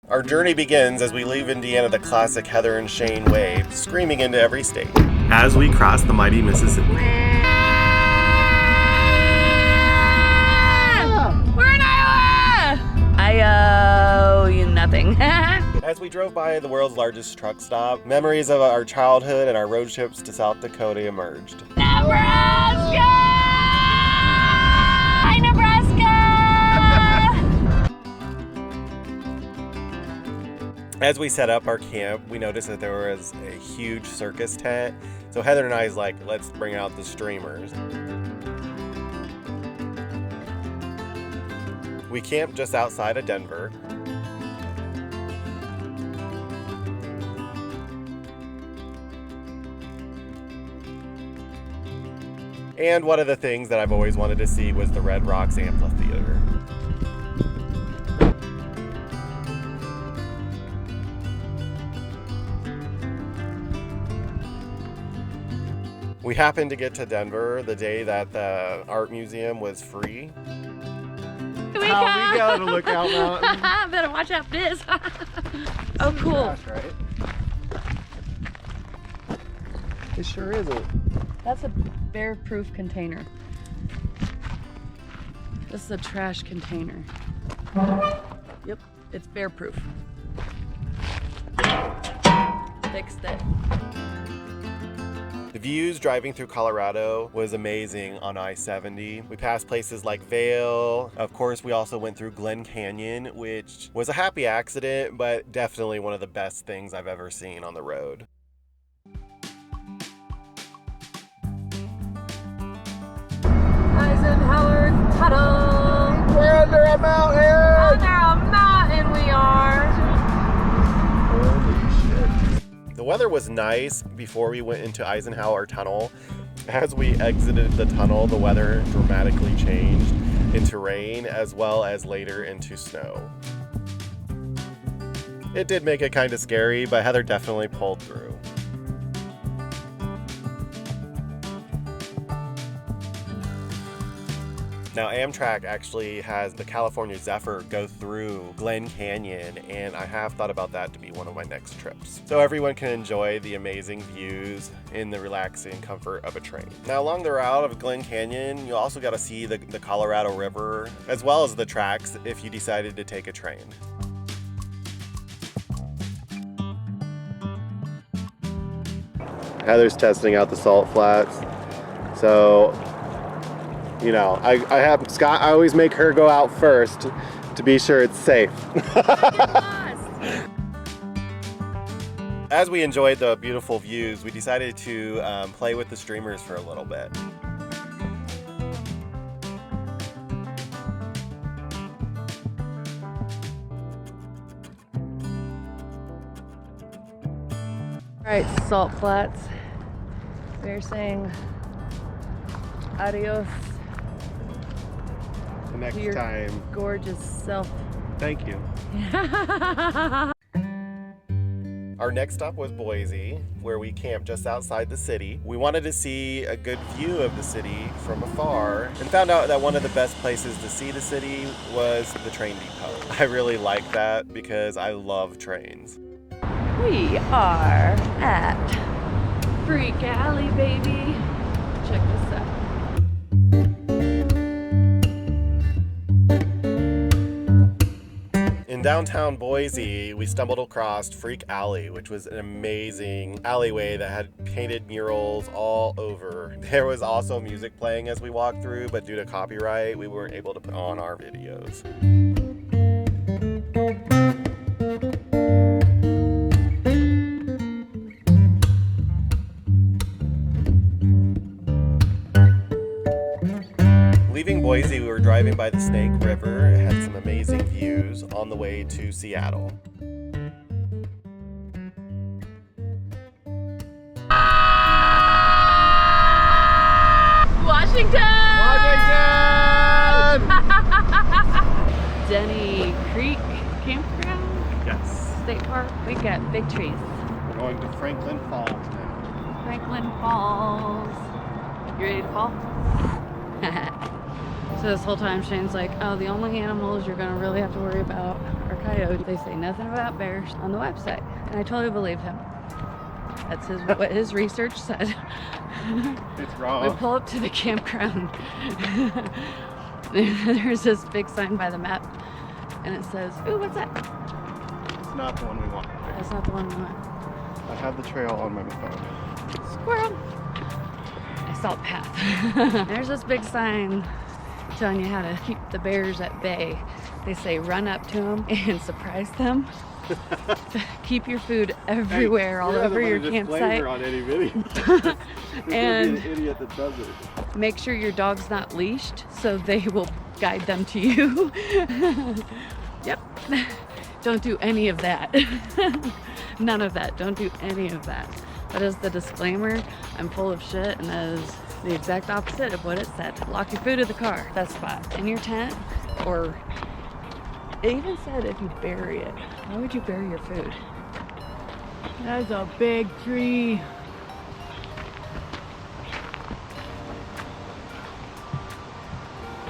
Our journey begins as we leave Indiana the classic Heather and Shane way, screaming into every state. As we cross the mighty Mississippi. We're in Iowa! I owe you nothing. As we drove by the world's largest truck stop, memories of our childhood and our road trips to South Dakota emerged. Nebraska! Hi, Nebraska! As we set up our camp, we noticed that there was a huge circus tent. So Heather and I was like, let's bring out the streamers. We camped just outside of Denver. And one of the things that I've always wanted to see was the Red Rocks Amphitheater. We happened to get to Denver the day that the art museum was free. We gotta look out mountain. Better watch out for this. Oh, cool. Trash, right? It sure isn't. That's a bear-proof container. This is a trash container. Yep, it's bear-proof. Fixed it. The views driving through Colorado was amazing on I-70. We passed places like Vail. Of course, we also went through Glen Canyon, which was a happy accident, but definitely one of the best things I've ever seen on the road. Eisenhower Tunnel. We're under a mountain! Under a mountain we are. Holy shit. The weather was nice before we went into Eisenhower Tunnel. As we exited the tunnel, the weather dramatically changed into rain as well as later into snow. It did make it kind of scary, but Heather definitely pulled through. Now, Amtrak actually has the California Zephyr go through Glen Canyon, and I have thought about that to be one of my next trips. So everyone can enjoy the amazing views in the relaxing comfort of a train. Now, along the route of Glen Canyon, you also got to see the Colorado River, as well as the tracks if you decided to take a train. Heather's testing out the salt flats. So, you know, I have Scott, I always make her go out first to be sure it's safe. As we enjoyed the beautiful views, we decided to play with the streamers for a little bit. All right, Salt Flats. We're saying adios Next to your time. gorgeous self. Thank you. Our next stop was Boise, where we camped just outside the city. We wanted to see a good view of the city from afar and found out that one of the best places to see the city was the train depot. I really like that because I love trains. We are at Freak Alley, baby. Check this out. In downtown Boise, we stumbled across Freak Alley, which was an amazing alleyway that had painted murals all over. There was also music playing as we walked through, but due to copyright, we weren't able to put on our videos. Leaving Boise, we were driving by the Snake River. It had some amazing views on the way to Seattle. Washington! Washington! Denny Creek Campground, Yes. State Park. We got big trees. We're going to Franklin Falls now. Franklin Falls. You ready to fall? So this whole time Shane's like, oh, the only animals you're gonna really have to worry about are coyotes. They say nothing about bears on the website, and I totally believe him. That's what his research said. It's wrong. We pull up to the campground. There's this big sign by the map, and it says, "Ooh, what's that?" It's not the one we want. That's not the one we want. I have the trail on my phone. Squirrel. I saw a path. There's this big sign telling you how to keep the bears at bay. They say run up to them and surprise them. Keep your food everywhere, all over your campsite. On any video. And an idiot that does it. Make sure your dog's not leashed so they will guide them to you. Yep. Don't do any of that. None of that. Don't do any of that. That is the disclaimer. I'm full of shit, and that is the exact opposite of what it said. Lock your food in the car. Best spot. In your tent, or it even said if you bury it. Why would you bury your food? That's a big tree.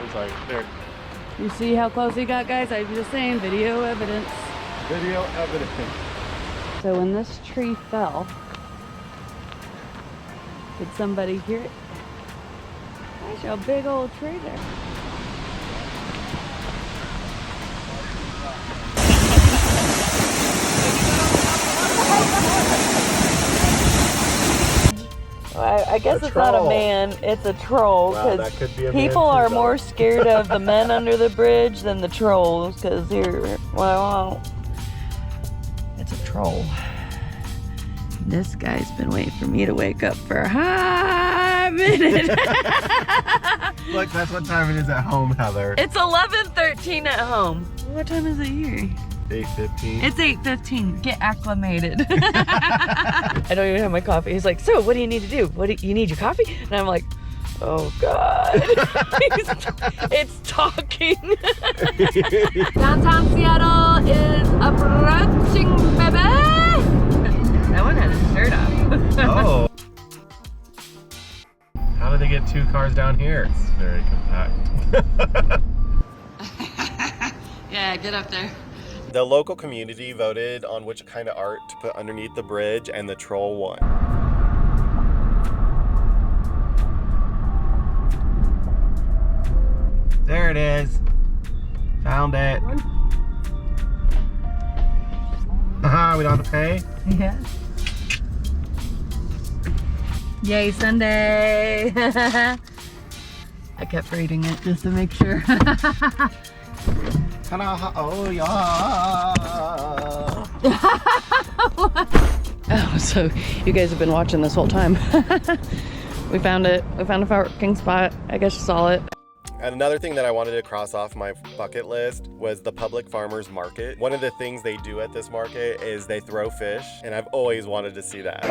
It's like, there. You see how close he got, guys? I'm just saying, video evidence. Video evidence. So when this tree fell, did somebody hear it? There's a big old tree there. I guess it's not a man, it's a troll, Wow, because that could be a man people too, are though. more scared of the men under the bridge than the trolls, because they're, well, it's a troll. This guy's been waiting for me to wake up for a hot minute. Look, that's what time it is at home, Heather. It's 11:13 at home. What time is it here? 8:15. It's 8:15. Get acclimated. I don't even have my coffee. He's like, so what do you need to do? You need your coffee? And I'm like, oh God. It's talking. Downtown Seattle is approaching, baby. That one had his shirt off. Oh. How did they get two cars down here? It's very compact. Yeah, get up there. The local community voted on which kind of art to put underneath the bridge, and the troll won. There it is. Found it. Haha, we don't have to pay? Yeah. Yay, Sunday. I kept reading it just to make sure. Oh, yeah. Oh, so you guys have been watching this whole time. We found it. We found a parking spot. I guess you saw it. And another thing that I wanted to cross off my bucket list was the public farmers market. One of the things they do at this market is they throw fish, and I've always wanted to see that.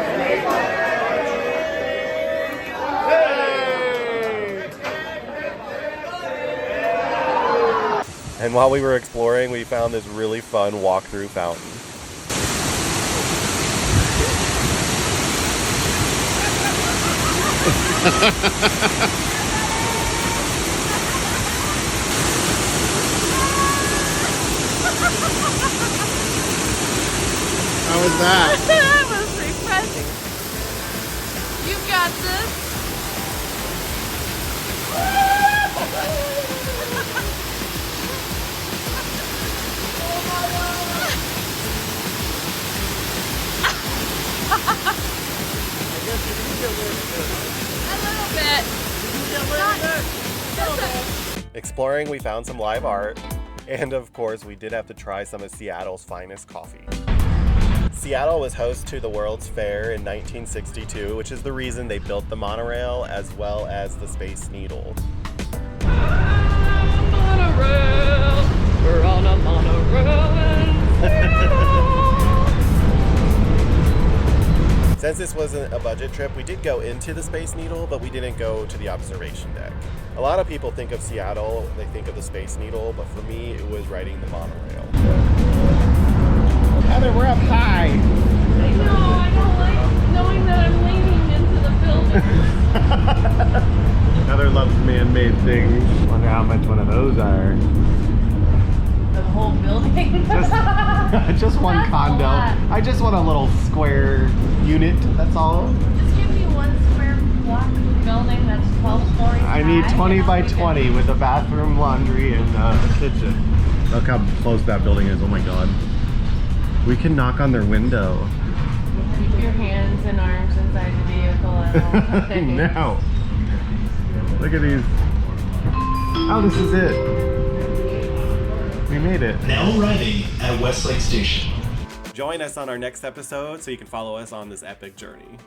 And while we were exploring, we found this really fun walk-through fountain. How was that? That was refreshing. You got this. Exploring, we found some live art, and of course, we did have to try some of Seattle's finest coffee. Seattle was host to the World's Fair in 1962, which is the reason they built the monorail as well as the Space Needle. Monorail. We're on a monorail in Seattle. Since this wasn't a budget trip, we did go into the Space Needle, but we didn't go to the observation deck. A lot of people think of Seattle, they think of the Space Needle, but for me, it was riding the monorail. Heather, we're up high. I know, I don't like knowing that I'm leaning into the building. Heather loves man-made things. Wonder how much one of those are. The whole building. Just one That's a condo. lot. I just want a little square unit, that's all. Just give me 1 square block building that's 12 stories high. I need 20 and by I'll take it. 20 with a bathroom, laundry, and a kitchen. Look how close that building is, oh my god. We can knock on their window. Keep your hands and arms inside the vehicle at all times. No. Look at these. Oh, this is it. We made it. Now arriving at Westlake Station. Join us on our next episode so you can follow us on this epic journey.